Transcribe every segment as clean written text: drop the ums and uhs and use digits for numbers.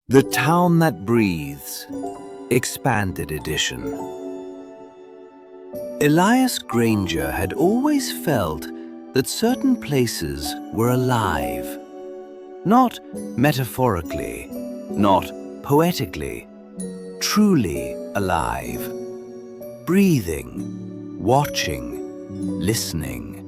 The Town That Breathes, Expanded Edition. Elias Granger had always felt that certain places were alive. Not metaphorically, not poetically, truly alive. Breathing, watching, listening.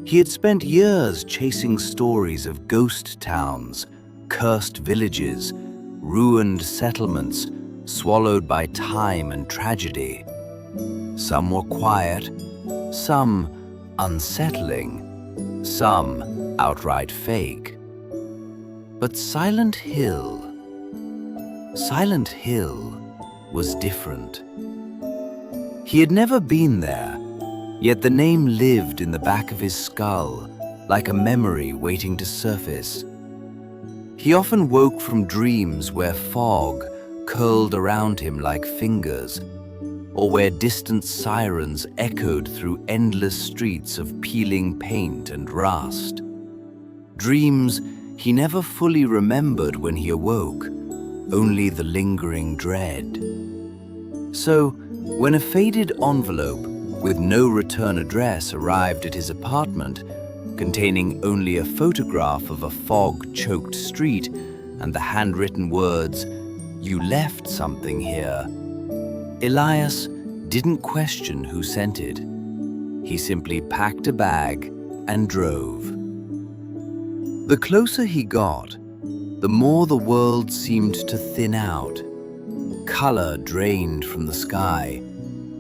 He had spent years chasing stories of ghost towns, cursed villages, ruined settlements, swallowed by time and tragedy. Some were quiet, some unsettling, some outright fake. But Silent Hill was different. He had never been there, yet the name lived in the back of his skull, like a memory waiting to surface. He often woke from dreams where fog curled around him like fingers, or where distant sirens echoed through endless streets of peeling paint and rust. Dreams he never fully remembered when he awoke, only the lingering dread. So, when a faded envelope with no return address arrived at his apartment, containing only a photograph of a fog-choked street and the handwritten words, "You left something here," Elias didn't question who sent it. He simply packed a bag and drove. The closer he got, the more the world seemed to thin out. Color drained from the sky.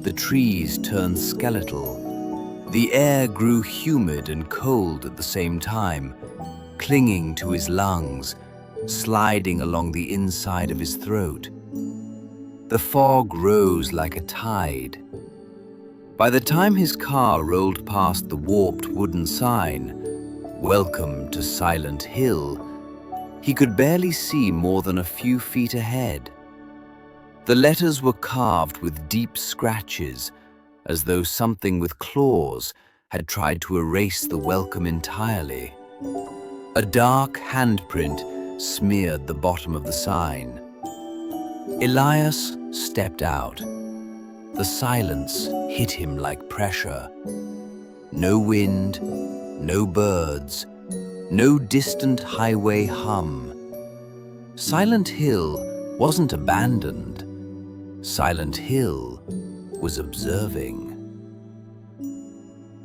The trees turned skeletal. The air grew humid and cold at the same time, clinging to his lungs, sliding along the inside of his throat. The fog rose like a tide. By the time his car rolled past the warped wooden sign, "Welcome to Silent Hill," he could barely see more than a few feet ahead. The letters were carved with deep scratches, as though something with claws had tried to erase the welcome entirely. A dark handprint smeared the bottom of the sign. Elias stepped out. The silence hit him like pressure. No wind, no birds, no distant highway hum. Silent Hill wasn't abandoned. Silent Hill was observing.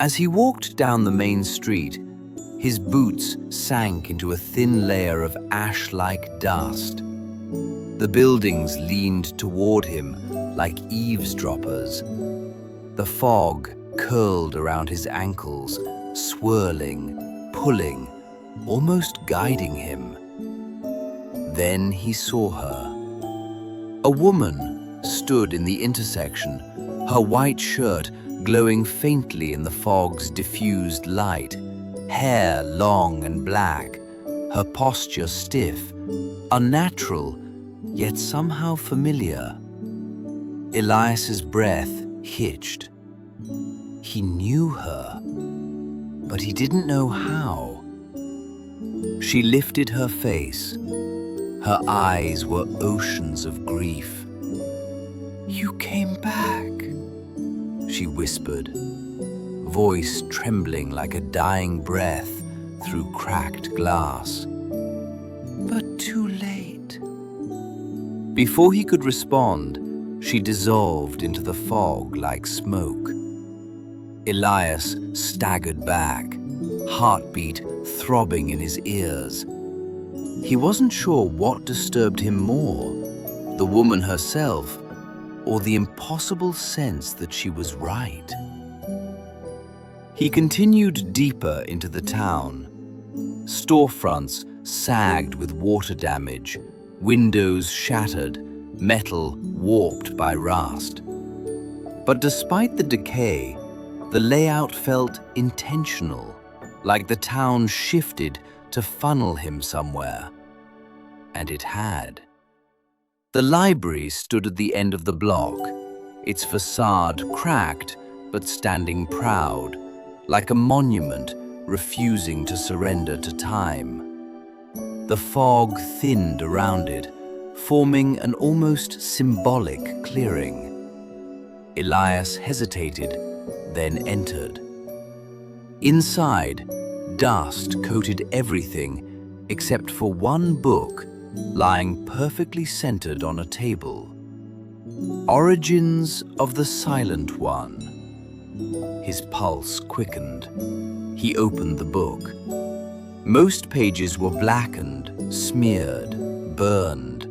As he walked down the main street, his boots sank into a thin layer of ash-like dust. The buildings leaned toward him like eavesdroppers. The fog curled around his ankles, swirling, pulling, almost guiding him. Then he saw her. A woman stood in the intersection, her white shirt glowing faintly in the fog's diffused light, hair long and black, her posture stiff, unnatural, yet somehow familiar. Elias's breath hitched. He knew her, but he didn't know how. She lifted her face. Her eyes were oceans of grief. "You came back," she whispered, voice trembling like a dying breath through cracked glass. "But too late." Before he could respond, she dissolved into the fog like smoke. Elias staggered back, heartbeat throbbing in his ears. He wasn't sure what disturbed him more, the woman herself, or the impossible sense that she was right. He continued deeper into the town. Storefronts sagged with water damage, windows shattered, metal warped by rust. But despite the decay, the layout felt intentional, like the town shifted to funnel him somewhere. And it had. The library stood at the end of the block, its facade cracked but standing proud, like a monument refusing to surrender to time. The fog thinned around it, forming an almost symbolic clearing. Elias hesitated, then entered. Inside, dust coated everything except for one book lying perfectly centered on a table. Origins of the Silent One. His pulse quickened. He opened the book. Most pages were blackened, smeared, burned.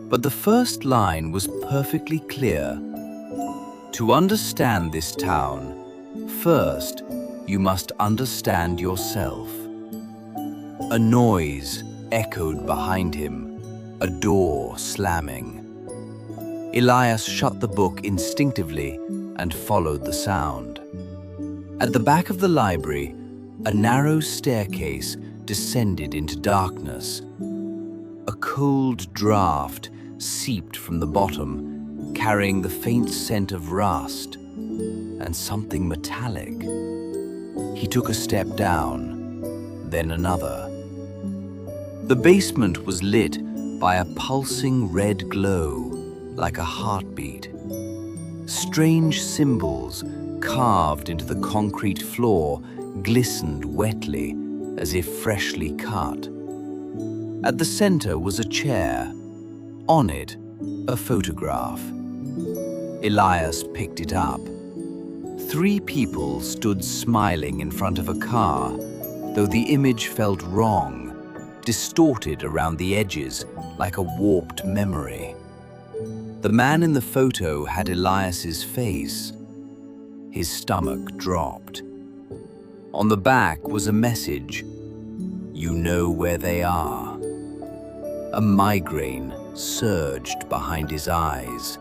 But the first line was perfectly clear. To understand this town, first you must understand yourself. A noise echoed behind him, a door slamming. Elias shut the book instinctively and followed the sound. At the back of the library, a narrow staircase descended into darkness. A cold draft seeped from the bottom, carrying the faint scent of rust and something metallic. He took a step down, then another. The basement was lit by a pulsing red glow, like a heartbeat. Strange symbols carved into the concrete floor glistened wetly, as if freshly cut. At the center was a chair. On it, a photograph. Elias picked it up. 3 people stood smiling in front of a car, though the image felt wrong, distorted around the edges like a warped memory. The man in the photo had Elias's face. His stomach dropped. On the back was a message, "You know where they are." A migraine surged behind his eyes.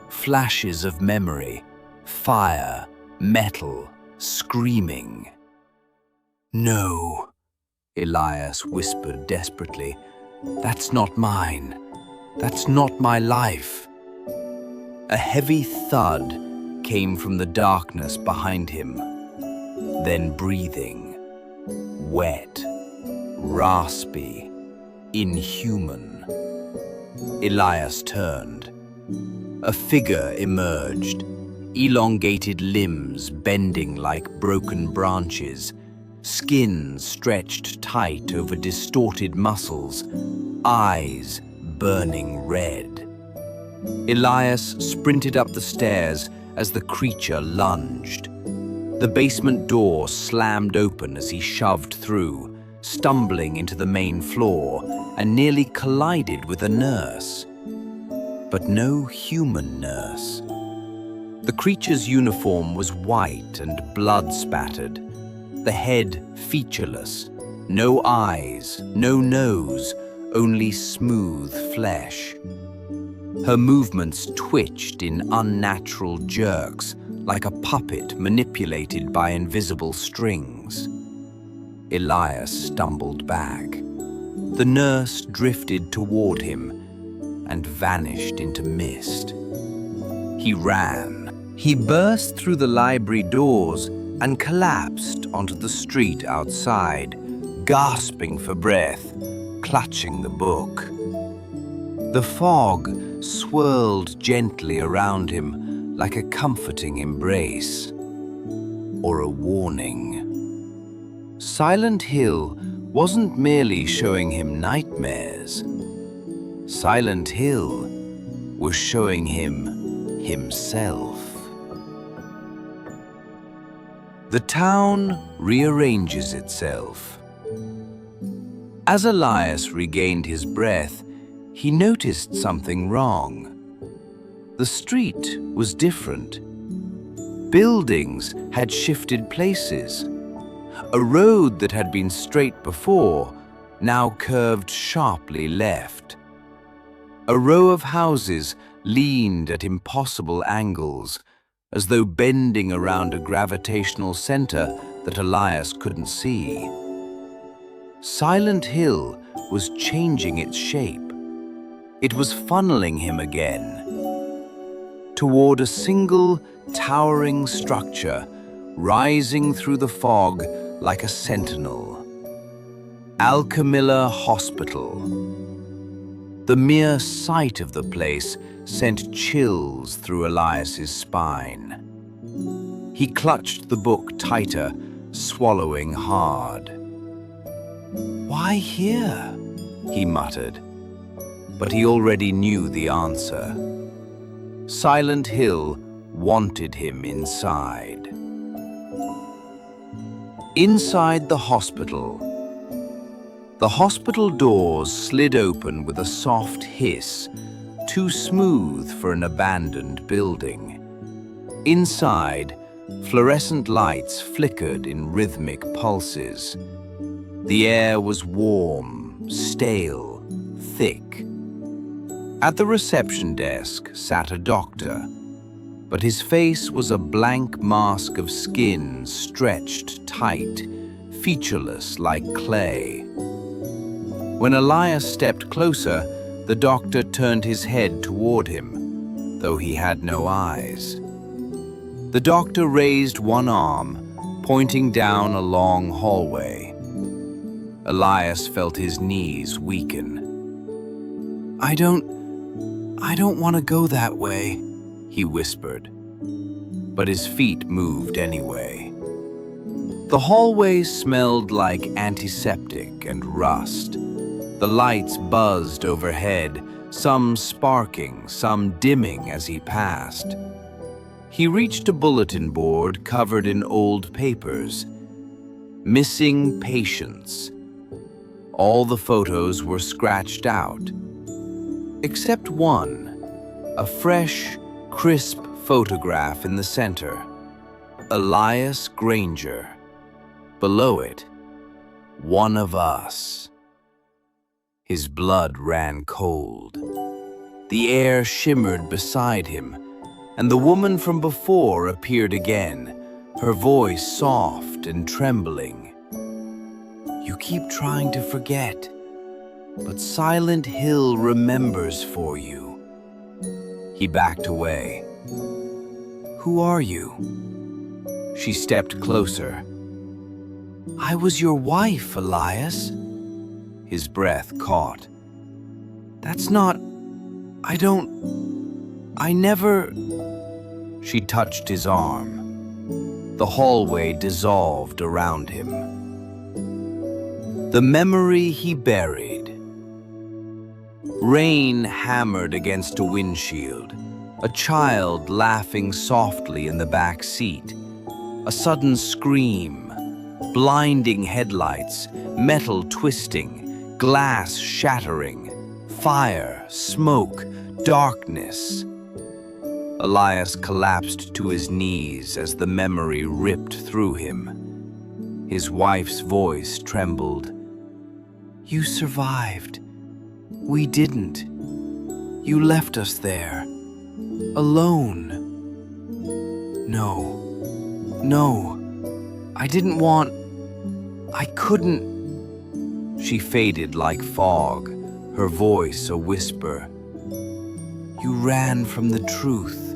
Flashes of memory, fire, metal, screaming. "No," Elias whispered desperately. "That's not mine. That's not my life." A heavy thud came from the darkness behind him. Then breathing. Wet, raspy, inhuman. Elias turned. A figure emerged, elongated limbs bending like broken branches, skin stretched tight over distorted muscles, eyes burning red. Elias sprinted up the stairs as the creature lunged. The basement door slammed open as he shoved through, stumbling into the main floor and nearly collided with a nurse. But no human nurse. The creature's uniform was white and blood-spattered, the head featureless, no eyes, no nose, only smooth flesh. Her movements twitched in unnatural jerks, like a puppet manipulated by invisible strings. Elias stumbled back. The nurse drifted toward him and vanished into mist. He ran. He burst through the library doors and collapsed onto the street outside, gasping for breath, clutching the book. The fog swirled gently around him like a comforting embrace or a warning. Silent Hill wasn't merely showing him nightmares. Silent Hill was showing him himself. The town rearranges itself. As Elias regained his breath, he noticed something wrong. The street was different. Buildings had shifted places. A road that had been straight before now curved sharply left. A row of houses leaned at impossible angles, as though bending around a gravitational center that Elias couldn't see. Silent Hill was changing its shape. It was funneling him again toward a single towering structure rising through the fog like a sentinel. Alchemilla Hospital. The mere sight of the place sent chills through Elias's spine. He clutched the book tighter, swallowing hard. "Why here?" he muttered, but he already knew the answer. Silent Hill wanted him inside. Inside the hospital. The hospital doors slid open with a soft hiss, too smooth for an abandoned building. Inside, fluorescent lights flickered in rhythmic pulses. The air was warm, stale, thick. At the reception desk sat a doctor, but his face was a blank mask of skin stretched tight, featureless like clay. When Elias stepped closer, the doctor turned his head toward him, though he had no eyes. The doctor raised one arm, pointing down a long hallway. Elias felt his knees weaken. I don't want to go that way," he whispered. But his feet moved anyway. The hallway smelled like antiseptic and rust. The lights buzzed overhead, some sparking, some dimming as he passed. He reached a bulletin board covered in old papers. Missing patients. All the photos were scratched out, except one, a fresh, crisp photograph in the center. Elias Granger. Below it, one of us. His blood ran cold. The air shimmered beside him, and the woman from before appeared again, her voice soft and trembling. "You keep trying to forget, but Silent Hill remembers for you." He backed away. "Who are you?" She stepped closer. "I was your wife, Elias." His breath caught. "That's not... I never..." She touched his arm. The hallway dissolved around him. The memory he buried. Rain hammered against a windshield, a child laughing softly in the back seat, a sudden scream, blinding headlights, metal twisting, glass shattering, fire, smoke, darkness. Elias collapsed to his knees as the memory ripped through him. His wife's voice trembled. "You survived. We didn't. You left us there. Alone." No. I didn't want... I couldn't... She faded like fog, her voice a whisper. "You ran from the truth,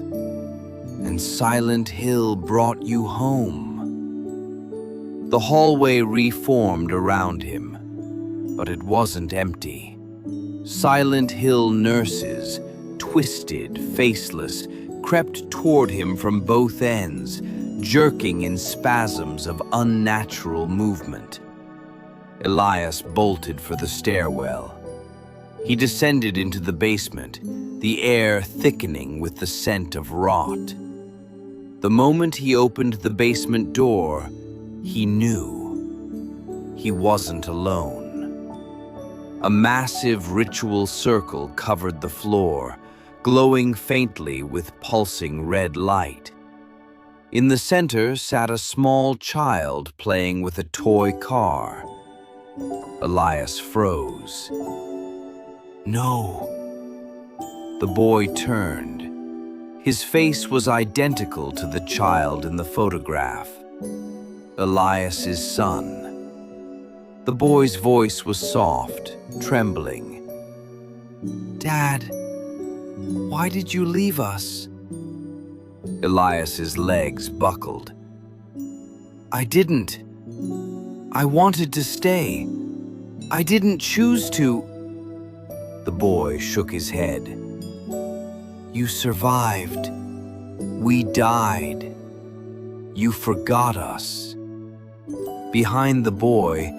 and Silent Hill brought you home." The hallway reformed around him, but it wasn't empty. Silent Hill nurses, twisted, faceless, crept toward him from both ends, jerking in spasms of unnatural movement. Elias bolted for the stairwell. He descended into the basement, the air thickening with the scent of rot. The moment he opened the basement door, he knew he wasn't alone. A massive ritual circle covered the floor, glowing faintly with pulsing red light. In the center sat a small child playing with a toy car. Elias froze. "No." The boy turned. His face was identical to the child in the photograph. Elias's son. The boy's voice was soft, trembling. "Dad, why did you leave us?" Elias's legs buckled. "I didn't. I wanted to stay. I didn't choose to. The boy shook his head. You survived. We died. You forgot us. Behind the boy,